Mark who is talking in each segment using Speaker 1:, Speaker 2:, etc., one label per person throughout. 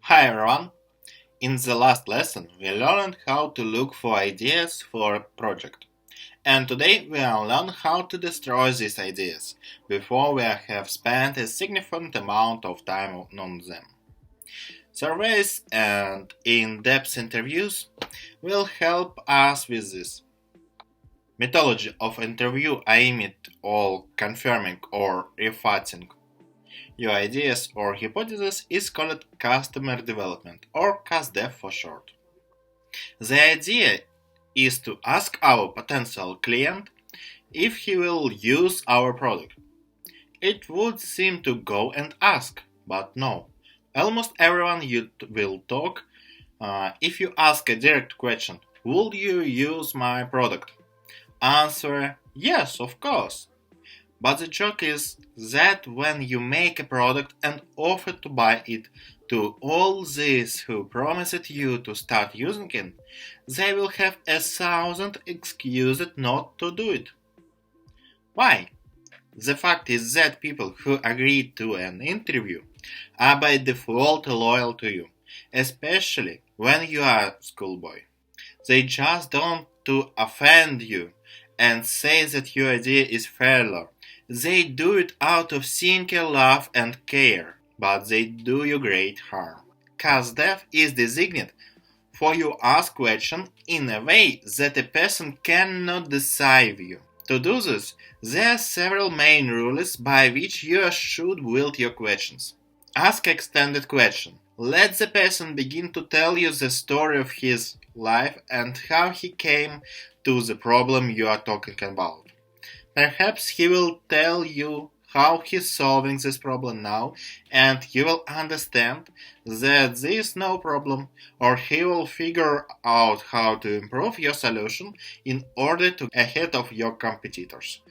Speaker 1: Hi everyone! In the last lesson, we learned how to look for ideas for a project. And today we will learn how to destroy these ideas before we have spent a significant amount of time on them. Surveys and in-depth interviews will help us with this. Methodology of interview aimed at confirming or refuting your ideas or hypotheses is called customer development, or CustDev for short. The idea is to ask our potential client if he will use our product. It would seem to go and ask, but no. Almost everyone you will talk. If you ask a direct question, will you use my product? Answer, yes, of course. But the joke is that when you make a product and offer to buy it to all these who promised you to start using it, they will have 1,000 excuses not to do it. Why? The fact is that people who agreed to an interview are by default loyal to you, especially when you are a schoolboy. They just don't to offend you and say that your idea is failure. They do it out of sincere love and care, but they do you great harm. CustDev is designed for you ask question in a way that a person cannot deceive you. To do this, there are several main rules by which you should build your questions. Ask extended question. Let the person begin to tell you the story of his life and how he came to the problem you are talking about. Perhaps he will tell you how he's solving this problem now, and you will understand that there is no problem, or he will figure out how to improve your solution in order to ahead of your competitors.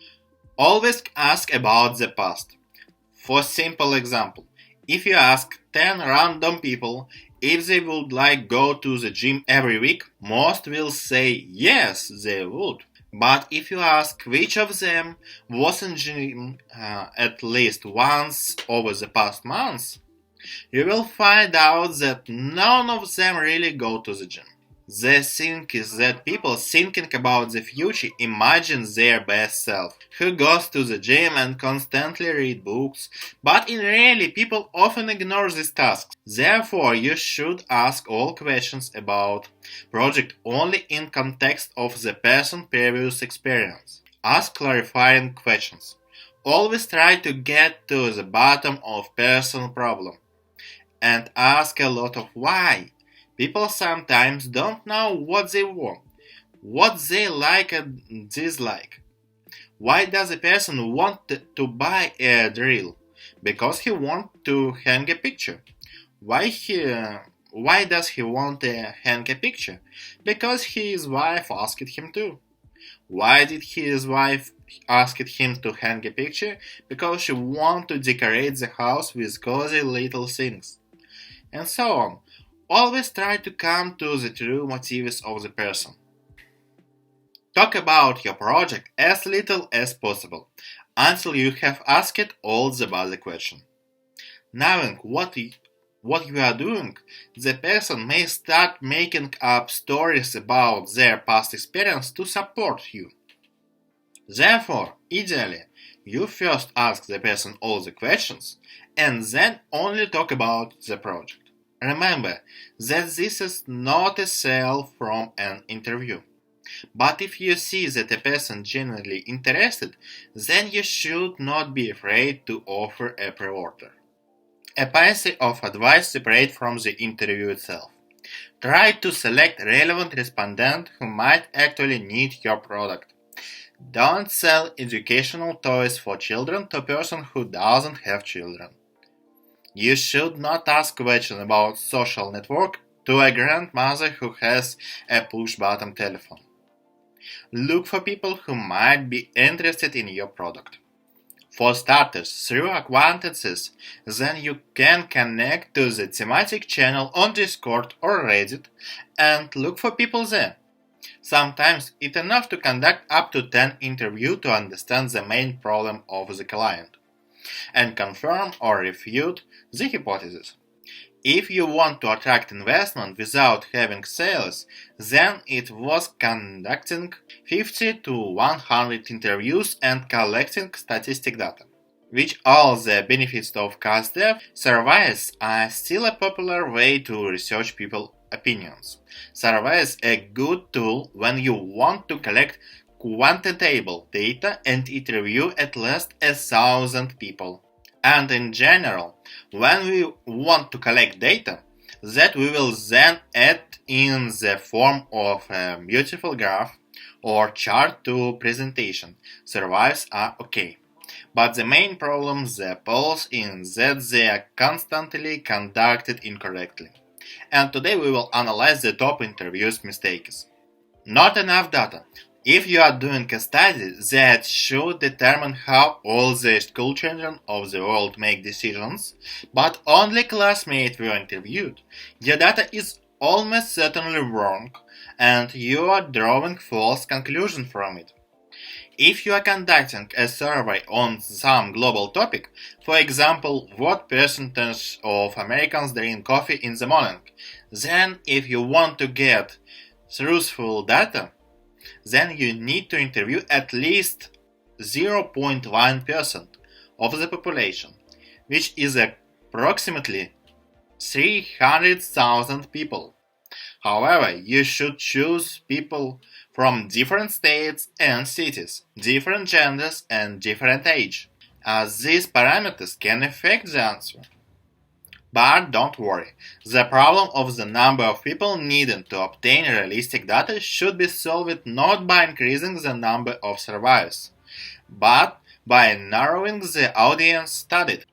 Speaker 1: Always ask about the past. For simple example, if you ask 10 random people if they would like go to the gym every week, most will say yes, they would. But if you ask which of them was in gym at least once over the past months, you will find out that none of them really go to the gym. The thing is that people thinking about the future imagine their best self, who goes to the gym and constantly read books, but in reality people often ignore these tasks. Therefore, you should ask all questions about project only in context of the person's previous experience. Ask clarifying questions. Always try to get to the bottom of person's problem and ask a lot of why. People sometimes don't know what they want, what they like and dislike. Why does a person want to buy a drill? Because he wants to hang a picture. Why does he want to hang a picture? Because his wife asked him to. Why did his wife ask him to hang a picture? Because she wants to decorate the house with cozy little things. And so on. Always try to come to the true motives of the person. Talk about your project as little as possible, until you have asked all the basic questions. Knowing what you are doing, the person may start making up stories about their past experience to support you. Therefore, ideally, you first ask the person all the questions, and then only talk about the project. Remember that this is not a sale from an interview. But if you see that a person genuinely interested, then you should not be afraid to offer a pre-order. A piece of advice separate from the interview itself. Try to select relevant respondent who might actually need your product. Don't sell educational toys for children to a person who doesn't have children. You should not ask questions about social network to a grandmother who has a push-button telephone. Look for people who might be interested in your product. For starters, through acquaintances, then you can connect to the thematic channel on Discord or Reddit and look for people there. Sometimes it's enough to conduct up to 10 interviews to understand the main problem of the client and confirm or refute the hypothesis. If you want to attract investment without having sales, then it was conducting 50 to 100 interviews and collecting statistic data. With all the benefits of CustDev, surveys are still a popular way to research people's opinions. Surveys are a good tool when you want to collect quantitative data and interview at least 1,000 people. And in general, when we want to collect data that we will then add in the form of a beautiful graph or chart to presentation, surveys are okay. But the main problem the polls is that they are constantly conducted incorrectly. And today we will analyze the top interviews mistakes. Not enough data. If you are doing a study that should determine how all the school children of the world make decisions, but only classmates were interviewed, your data is almost certainly wrong and you are drawing false conclusions from it. If you are conducting a survey on some global topic, for example, what percentage of Americans drink coffee in the morning, then if you want to get truthful data, then you need to interview at least 0.1% of the population, which is approximately 300,000 people. However, you should choose people from different states and cities, different genders and different age, as these parameters can affect the answer. But don't worry, the problem of the number of people needed to obtain realistic data should be solved not by increasing the number of surveys, but by narrowing the audience studied.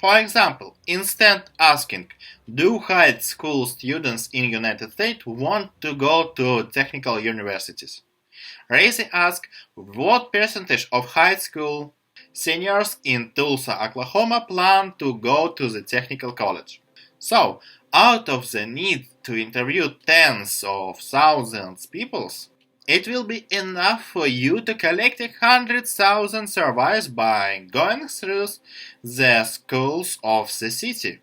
Speaker 1: For example, instead asking, do high school students in United States want to go to technical universities? Raise ask, what percentage of high school seniors in Tulsa, Oklahoma plan to go to the technical college? So, out of the need to interview tens of thousands of people, it will be enough for you to collect 100,000 surveys by going through the schools of the city,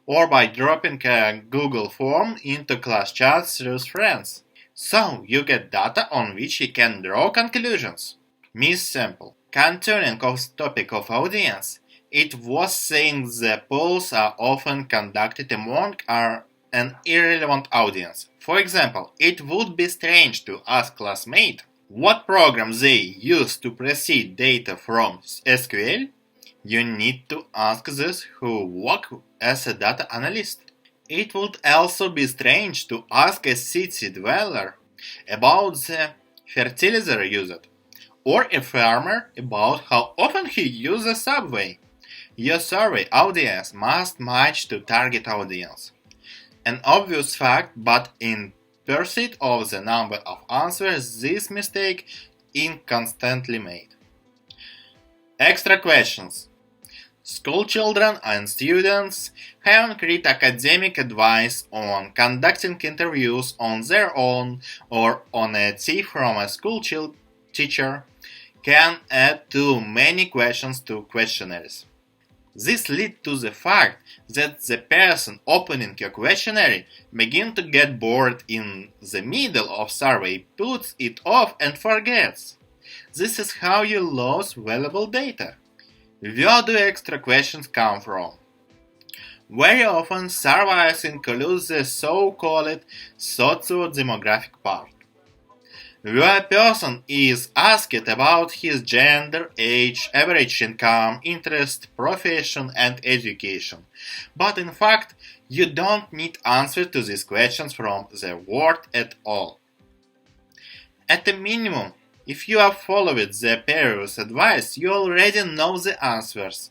Speaker 1: or by dropping a Google form into class chats through friends. So you get data on which you can draw conclusions. Miss Sample. Continuing of the topic of audience, it was saying the polls are often conducted among an irrelevant audience. For example, it would be strange to ask classmates what program they use to process data from SQL. You need to ask those who work as a data analyst. It would also be strange to ask a city dweller about the fertilizer used, or a farmer about how often he uses a subway. Your survey audience must match to target audience. An obvious fact, but in pursuit of the number of answers, this mistake is constantly made. Extra questions. School children and students haven't read academic advice on conducting interviews on their own or on a tip from a school teacher can add too many questions to questionnaires. This leads to the fact that the person opening your questionnaire begins to get bored in the middle of survey, puts it off and forgets. This is how you lose valuable data. Where do extra questions come from? Very often surveys include the so-called socio-demographic part, where a person is asked about his gender, age, average income, interest, profession, and education. But in fact, you don't need answers to these questions from the word at all. At a minimum, if you have followed the previous advice, you already know the answers.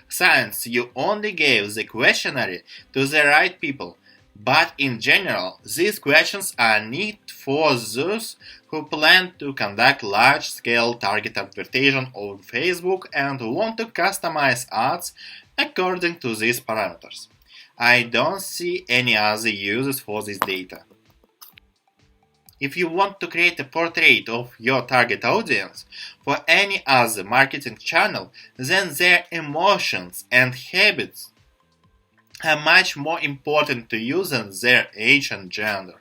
Speaker 1: Since you only gave the questionnaire to the right people, but in general, these questions are needed for those who plan to conduct large-scale target advertising on Facebook and want to customize ads according to these parameters. I don't see any other uses for this data. If you want to create a portrait of your target audience for any other marketing channel, then their emotions and habits are much more important to you than their age and gender.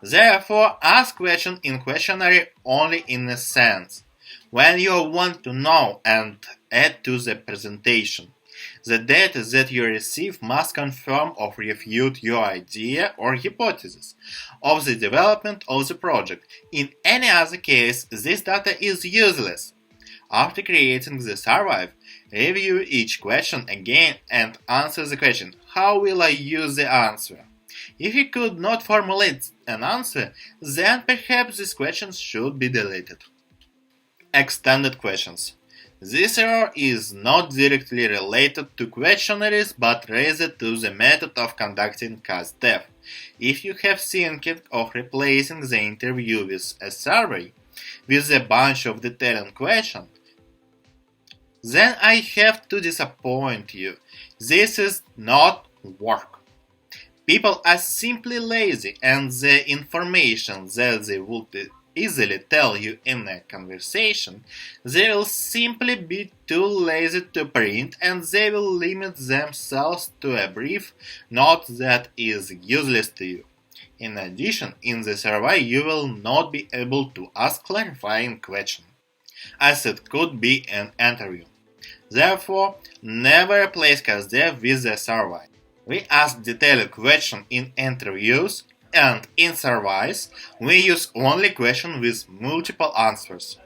Speaker 1: Therefore, ask questions in questionnaire only in a sense, when you want to know and add to the presentation. The data that you receive must confirm or refute your idea or hypothesis of the development of the project. In any other case, this data is useless. After creating the survey, review each question again and answer the question, how will I use the answer? If you could not formulate an answer, then perhaps this question should be deleted. Extended questions. This error is not directly related to questionnaires but rather to the method of conducting CustDev. If you have thinking of replacing the interview with a survey with a bunch of detailed questions, then I have to disappoint you. This is not work. People are simply lazy, and the information that they would easily tell you in a conversation, they will simply be too lazy to print, and they will limit themselves to a brief note that is useless to you. In addition, in the survey you will not be able to ask clarifying questions, as it could be an interview. Therefore, never replace CustDev with a survey. We ask detailed questions in interviews, and in surveys, we use only questions with multiple answers.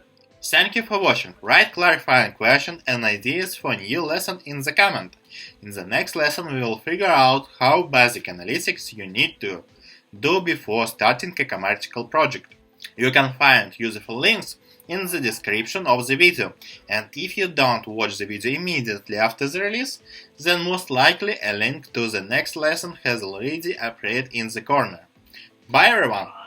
Speaker 1: Thank you for watching. Write clarifying questions and ideas for a new lesson in the comment. In the next lesson, we will figure out how basic analytics you need to do before starting a commercial project. You can find useful links in the description of the video, and if you don't watch the video immediately after the release, then most likely a link to the next lesson has already appeared in the corner. Bye everyone!